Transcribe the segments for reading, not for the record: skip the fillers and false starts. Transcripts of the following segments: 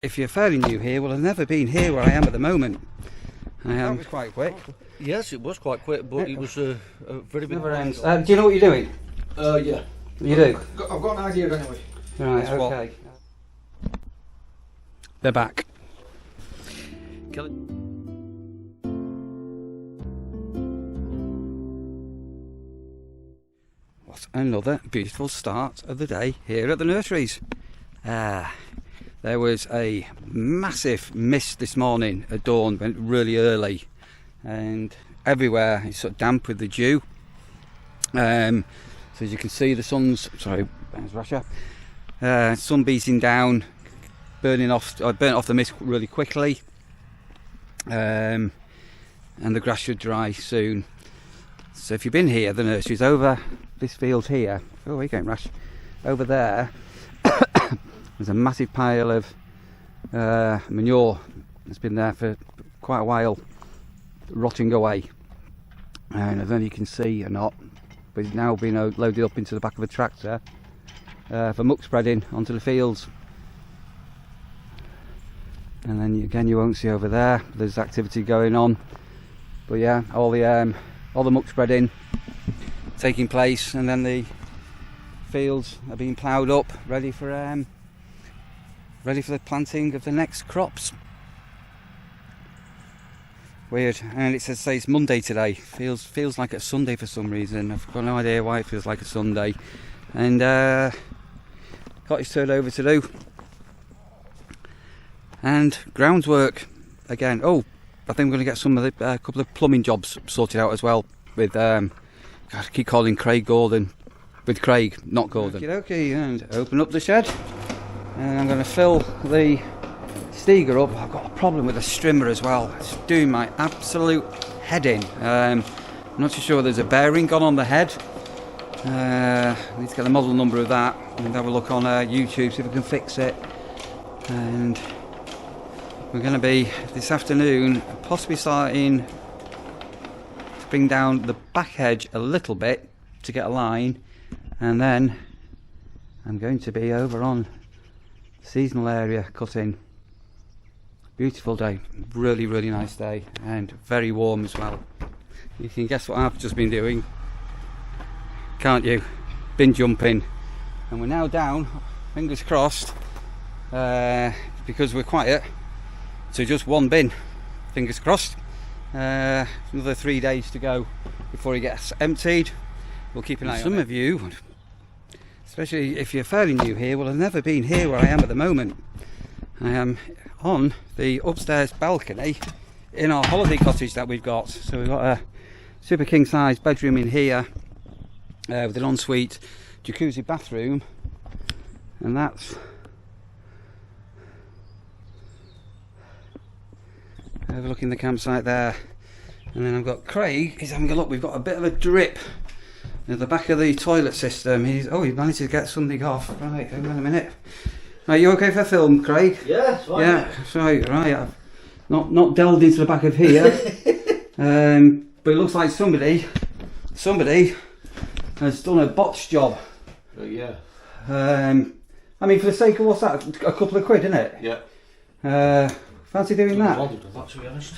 If you're fairly new here, well, I've never been here where I am at the moment. That was quite quick. Yes, it was quite quick, but it was a very big... Never ends. Do you know what you're doing? Yeah. You do? I've got an idea anyway. Right, okay. They're back. Kill it. What another beautiful start of the day here at the nurseries. There was a massive mist this morning at dawn, went really early, and everywhere it's sort of damp with the dew. So as you can see, the sun's sun beating down, burnt off the mist really quickly, and the grass should dry soon. So if you've been here, the nursery's over this field here. Oh, we're going rash. Over there, there's a massive pile of manure that's been there for quite a while, rotting away. And I don't know if you can see or not, but it's now been loaded up into the back of a tractor for muck spreading onto the fields. And then again, you won't see over there, there's activity going on. But yeah, all the muck spreading taking place, and then the fields are being ploughed up, ready for the planting of the next crops. Weird. And it says it's Monday today. Feels like a Sunday for some reason. I've got no idea why it feels like a Sunday. And got his turn over to do. And groundwork again. Oh, I think I'm going to get some of the couple of plumbing jobs sorted out as well with God, I keep calling Craig Gordon, with Craig, not Gordon. Okay, and open up the shed, and I'm going to fill the steger up. I've got a problem with the strimmer as well. It's doing my absolute head in. I'm not too sure there's a bearing gone on the head. I need to get the model number of that and have a look on YouTube, see if I can fix it. And we're going to be this afternoon possibly starting to bring down the back edge a little bit to get a line, and then I'm going to be over on seasonal area cutting. Beautiful day, really nice day, and very warm as well. You can guess what I've just been doing, can't you? Bin jumping, and we're now down, fingers crossed, because we're quiet, to just one bin, fingers crossed. Another 3 days to go before it gets emptied. We'll keep an eye on it. Some of you, especially if you're fairly new here, will have never been here where I am at the moment. I am on the upstairs balcony in our holiday cottage that we've got. So we've got a super king size bedroom in here with an ensuite jacuzzi bathroom, and that's overlooking the campsite there. And then I've got Craig, he's having a look. We've got a bit of a drip at the back of the toilet system. He's managed to get something off. Right, hang on a minute. Right, you okay for film, Craig? Yeah, it's fine. Yeah, sorry, right. I've not delved into the back of here. But it looks like somebody has done a botch job. Yeah. I mean, for the sake of what's that? A couple of quid, isn't it? Yeah. Fancy doing that? To be honest.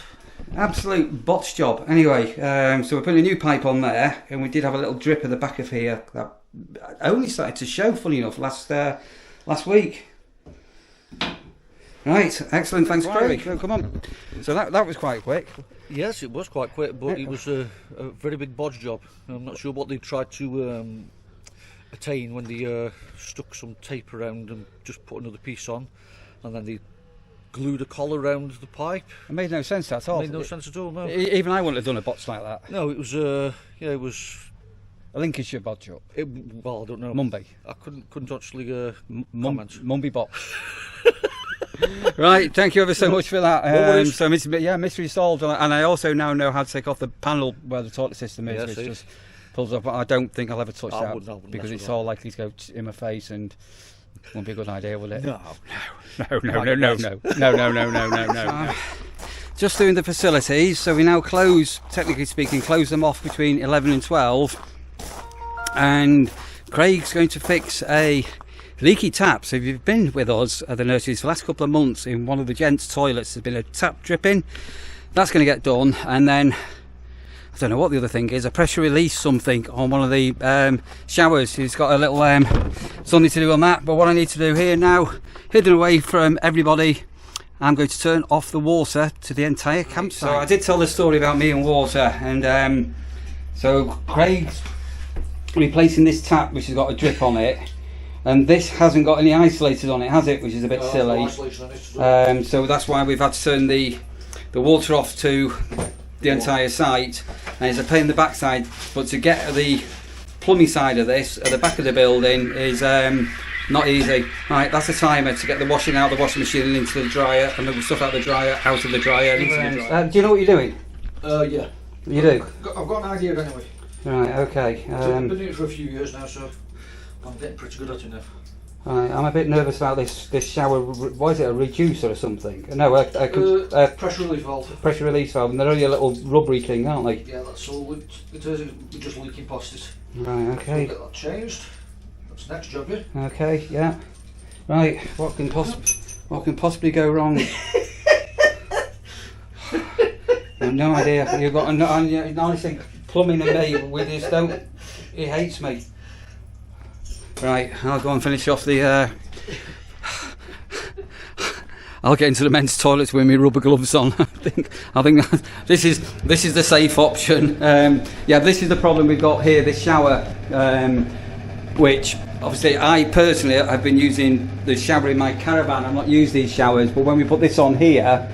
Absolute botch job. Anyway, so we're putting a new pipe on there, and we did have a little drip at the back of here that only started to show, funny enough, last week. Right, excellent. Thanks, Craig. Come on. So that was quite quick. Yes, it was quite quick, but it was a very big bodge job. I'm not sure what they tried to attain when they stuck some tape around and just put another piece on, and then they glued a collar around the pipe. It made no sense at all. It made no sense at all, no. Even I wouldn't have done a botch like that. No, it was it was a Lincolnshire botch up. Well, I don't know. Mumby. I couldn't actually comment. Mumby botch. Right, thank you ever so much for that. So mystery solved, and I also now know how to take off the panel where the toilet system is, which just pulls up. I don't think I'll ever touch that because it's all likely to go in my face, and won't be a good idea, will it? No. Just doing the facilities, so we now technically speaking, close them off between 11 and 12, and Craig's going to fix a leaky taps. If you've been with us at the nurseries for the last couple of months, in one of the gents' toilets there's been a tap dripping. That's going to get done, and then I don't know what the other thing is, a pressure release something on one of the showers. He's got a little something to do on that. But what I need to do here now, hidden away from everybody, I'm going to turn off the water to the entire campsite. So I did tell the story about me and water, and so Craig's replacing this tap which has got a drip on it, and this hasn't got any isolators on it, has it? Which is a bit silly. So that's why we've had to turn the water off to the entire site, and it's a pain in the backside. But to get at the plumbing side of this at the back of the building is not easy. Right, that's a timer to get the washing out of the washing machine and into the dryer, and the stuff out of the dryer, out of the dryer, into the dryer. Do you know what you're doing? Yeah. You do? I've got an idea anyway. Right, okay. I've been doing it for a few years now, so I'm getting pretty good at it now. Right, I'm a bit nervous about this shower. What is it, a reducer or something? No, pressure relief valve. Pressure release valve, and they're only a little rubbery thing, aren't they? Yeah, that's all. It is. We're just leaking past it. Right, okay. So we'll get that changed. That's the next job, yeah. Okay, yeah. Right, what can possibly go wrong? I've no idea. You've got honestly, plumbing and me, we just don't. He hates me. Right, I'll go and finish off the. I'll get into the men's toilets with my rubber gloves on. I think this is the safe option. Yeah, this is the problem we've got here. This shower, which obviously I personally have been using the shower in my caravan. I'm not using these showers, but when we put this on here,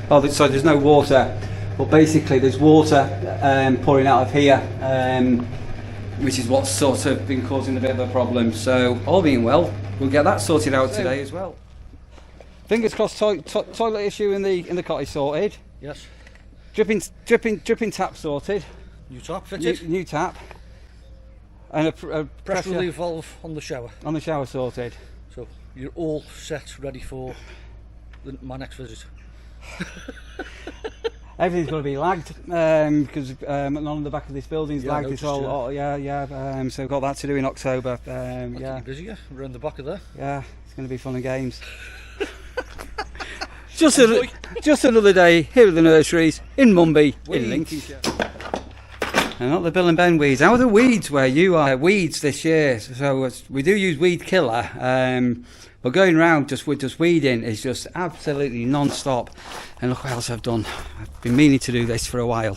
so there's no water, but basically there's water pouring out of here. Which is what's sort of been causing a bit of a problem. So all being well, we'll get that sorted out today as well. Fingers crossed, toilet issue in the cottage sorted. Yes. Dripping tap sorted. New tap fitted. New tap. And a pressure relief valve on the shower. On the shower sorted. So you're all set, ready for my next visit. Everything's going to be lagged because none of the back of this building's lagged. It's all, so we've got that to do in October. Yeah. Busy, around the back of there. Yeah, it's going to be fun and games. just another day here at the nurseries in Mumby, in Lincolnshire. And not the Bill and Ben weeds. How are the weeds where you are? Weeds this year. So we do use weed killer. But going round with just weeding is just absolutely non-stop. And look what else I've done. I've been meaning to do this for a while.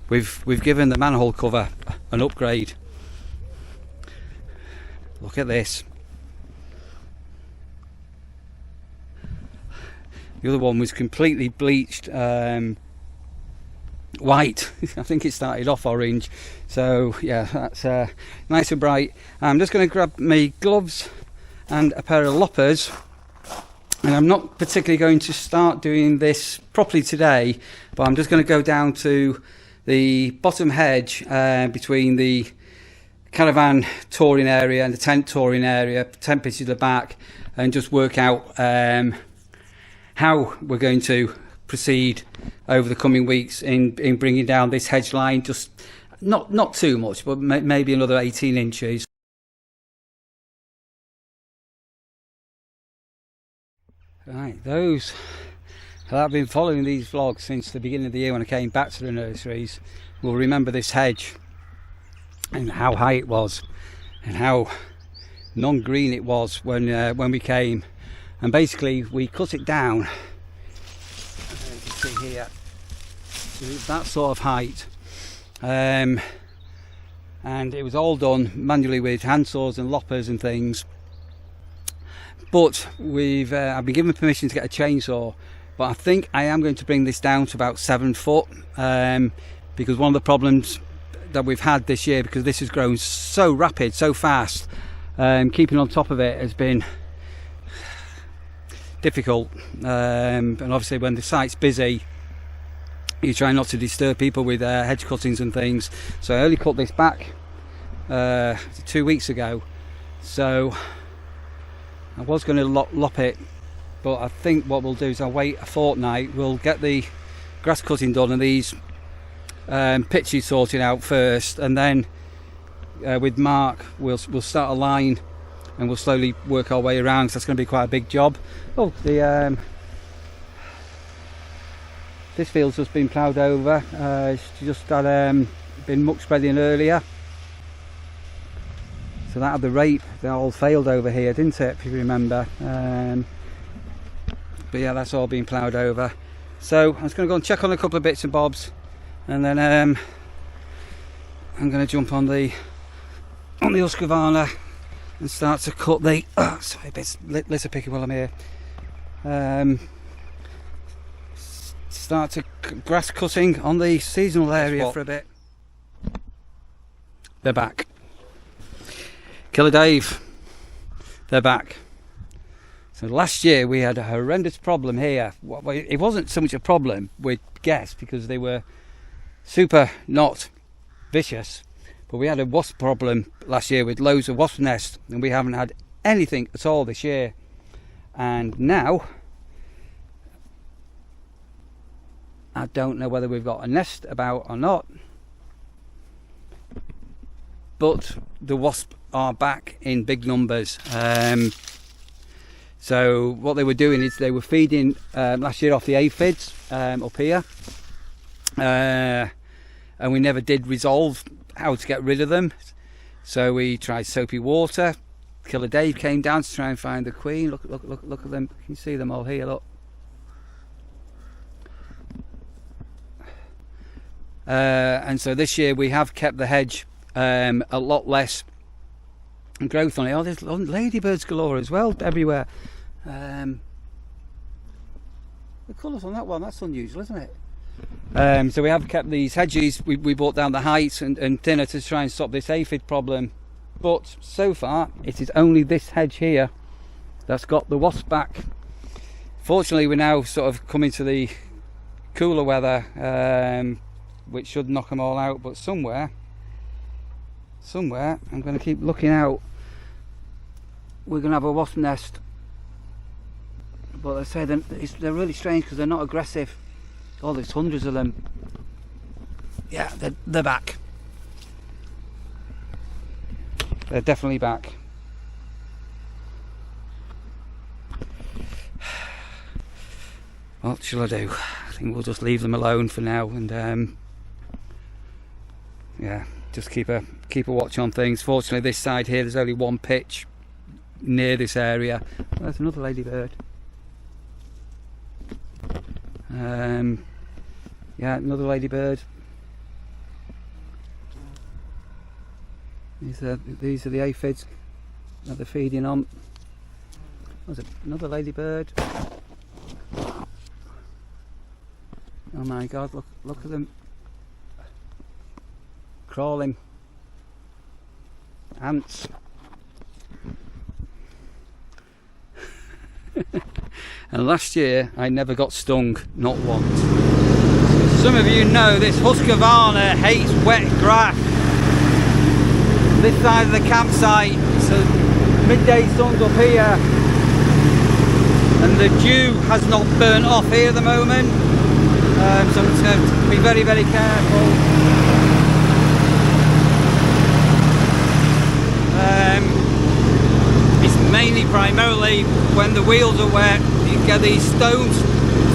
We've given the manhole cover an upgrade. Look at this. The other one was completely bleached white. I think it started off orange. So yeah, that's nice and bright. I'm just going to grab my gloves and a pair of loppers, and I'm not particularly going to start doing this properly today, but I'm just going to go down to the bottom hedge between the caravan touring area and the tent touring area, tent pitches at the back, and just work out how we're going to proceed over the coming weeks in bringing down this hedge line. Just not too much, but maybe another 18 inches. Right, those that have been following these vlogs since the beginning of the year when I came back to the nurseries will remember this hedge and how high it was and how non-green it was when we came. And basically we cut it down, as you can see here, to that sort of height, and it was all done manually with hand saws and loppers and things. But I've been given permission to get a chainsaw, but I think I am going to bring this down to about 7 foot, because one of the problems that we've had this year, because this has grown so rapid, so fast, keeping on top of it has been difficult. And obviously when the site's busy, you try not to disturb people with hedge cuttings and things. So I only cut this back 2 weeks ago, so I was going to lop it, but I think what we'll do is I'll wait a fortnight. We'll get the grass cutting done and these pitches sorted out first, and then with Mark, we'll start a line and we'll slowly work our way around, because that's going to be quite a big job. Oh, this field's just been ploughed over. It's just had been muck spreading earlier, so that had the rape. They all failed over here, didn't it, if you remember? But yeah, that's all been ploughed over. So I'm just going to go and check on a couple of bits and bobs, and then I'm going to jump on the Husqvarna and start to cut the sorry, bits litter picking while I'm here. Start to grass cutting on the seasonal area for a bit. They're back. Killer Dave, they're back. So last year we had a horrendous problem here. It wasn't so much a problem with guests because they were super not vicious, but we had a wasp problem last year with loads of wasp nests, and we haven't had anything at all this year. And now I don't know whether we've got a nest about or not, but the wasps are back in big numbers. So what they were doing is they were feeding last year off the aphids up here, and we never did resolve how to get rid of them. So we tried soapy water. Killer Dave came down to try and find the queen. Look at them. Can you see them all here? Look. And so this year we have kept the hedge a lot less growth on it. Oh, there's ladybirds galore as well everywhere. The colours on that one, that's unusual, isn't it? So we have kept these hedges. We brought down the height and thinner to try and stop this aphid problem, but so far it is only this hedge here that's got the wasp back. Fortunately, we're now sort of coming to the cooler weather, which should knock them all out, but somewhere I'm going to keep looking out. We're going to have a wasp nest, but they say they're really strange because they're not aggressive. Oh, there's hundreds of them. Yeah, they're back. They're definitely back. What shall I do? I think we'll just leave them alone for now, and yeah, just keep a watch on things. Fortunately, this side here, there's only one pitch near this area. Oh, there's another ladybird. Yeah, another ladybird. These are the aphids that they're feeding on. There's another ladybird. Oh my God! Look at them crawling. Ants. And last year I never got stung, not once. Some of you know this Husqvarna hates wet grass. This side of the campsite, so midday sun's up here, and the dew has not burnt off here at the moment, so I'm just going to be very, very careful. It's mainly primarily when the wheels are wet, you get these stones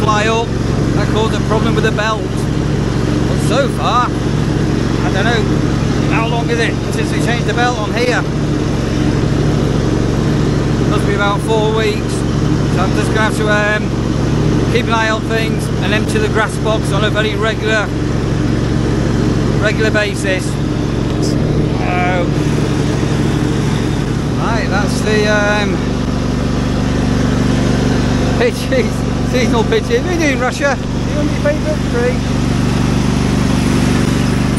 fly up that cause a problem with the belt. But so far, I don't know, how long is it since we changed the belt on here? Must be about 4 weeks. So I'm just going to have to keep an eye on things and empty the grass box on a very regular basis. Right, that's the pitches, seasonal pitches. What are you doing, Russia? Are you on your favourite tree?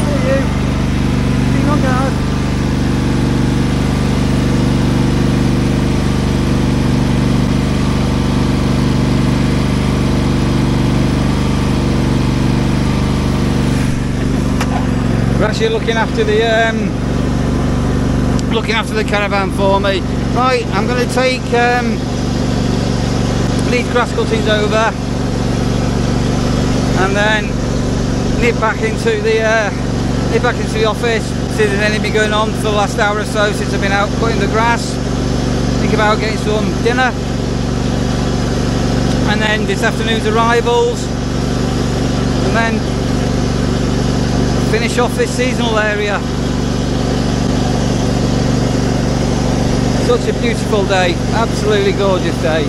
How are you? Being on guard. Russia looking after the caravan for me. Right, I'm going to take these grass cuttings over and then nip back into the Head back into the office, see if there's anything going on for the last hour or so since I've been out cutting the grass. Think about getting some dinner. And then this afternoon's arrivals. And then finish off this seasonal area. Such a beautiful day, absolutely gorgeous day.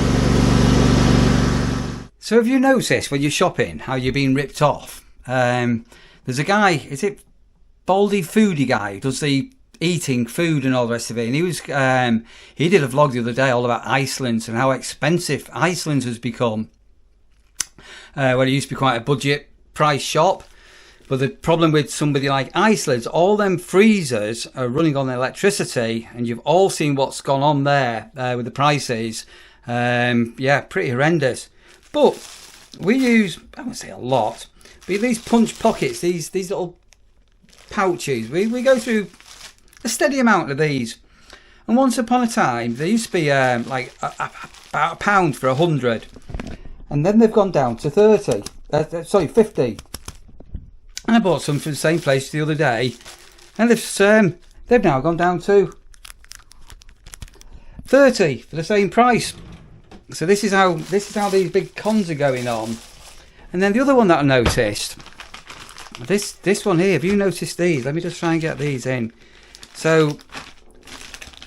So have you noticed when you're shopping how you're being ripped off? There's a guy, is it Baldy Foodie Guy, who does the eating food and all the rest of it, and he did a vlog the other day all about Iceland and how expensive Iceland has become. Where it used to be quite a budget price shop, but the problem with somebody like Iceland, all them freezers are running on electricity, and you've all seen what's gone on there with the prices. Yeah, pretty horrendous. But we use, I wouldn't say a lot, but these punch pockets, these little pouches, we go through a steady amount of these. And once upon a time, they used to be like about £1 for 100, and then they've gone down to 50. And I bought some from the same place the other day, and they've now gone down to 30 for the same price. So this is how these big cons are going on. And then the other one that I noticed, this one here. Have you noticed these? Let me just try and get these in. So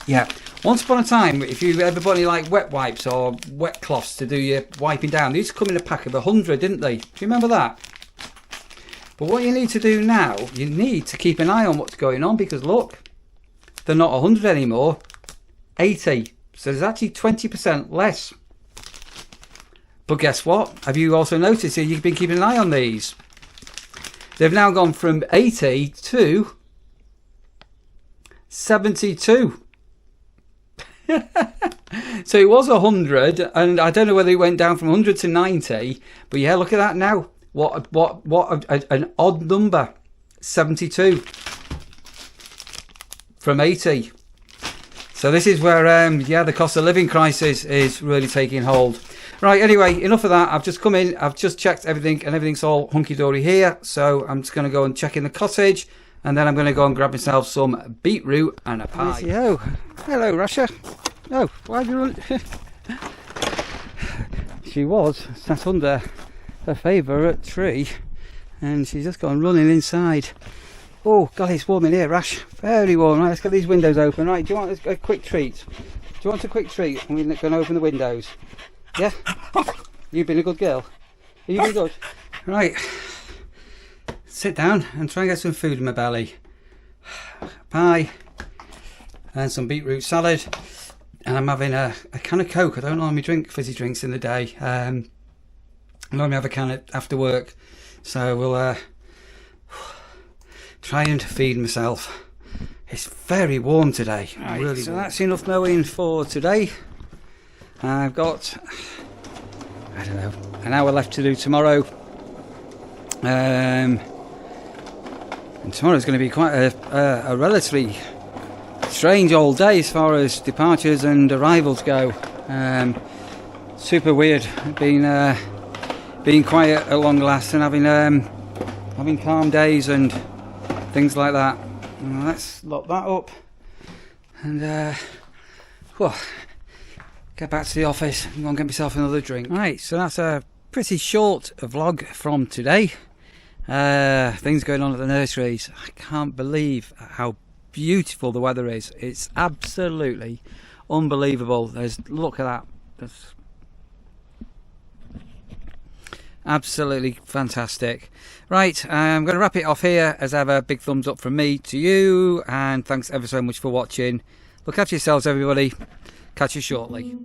yeah, once upon a time, if you ever bought any like wet wipes or wet cloths to do your wiping down, they used to come in a pack of 100, didn't they? Do you remember that? But what you need to do now, you need to keep an eye on what's going on, because look, they're not 100 anymore, 80. So there's actually 20% less. But guess what? Have you also noticed here, you've been keeping an eye on these? They've now gone from 80 to 72. So it was 100, and I don't know whether it went down from 100 to 90. But yeah, look at that now. What an odd number. 72 from 80. So this is where yeah, the cost of living crisis is really taking hold. Right, anyway, enough of that. I've just come in, I've just checked everything, and everything's all hunky-dory here. So I'm just going to go and check in the cottage, and then I'm going to go and grab myself some beetroot and a pie. Oh, hello, Russia. Oh, why have you run? She was sat under her favourite tree, and she's just gone running inside. Oh, God, it's warm in here, Rash. Very warm. Right, let's get these windows open. Right, do you want a quick treat? Do you want a quick treat? And we're going to open the windows. Yeah? You've been a good girl. Have you been good? Right. Sit down and try and get some food in my belly. Pie. And some beetroot salad. And I'm having a can of Coke. I don't normally drink fizzy drinks in the day. I normally have a can after work. So we'll try and feed myself. It's very warm today. Right, really so warm. That's enough mowing for today. I've got, I don't know, an hour left to do tomorrow. And tomorrow's going to be quite a relatively strange old day as far as departures and arrivals go. Super weird being quiet at long last and having calm days and things like that. Let's lock that up and get back to the office and go and get myself another drink. Right, so that's a pretty short vlog from today. Things going on at the nurseries. I can't believe how beautiful the weather is. It's absolutely unbelievable. Look at that. That's absolutely fantastic. Right, I'm going to wrap it off here. As ever, big thumbs up from me to you, and thanks ever so much for watching. Look after yourselves, everybody. Catch you shortly.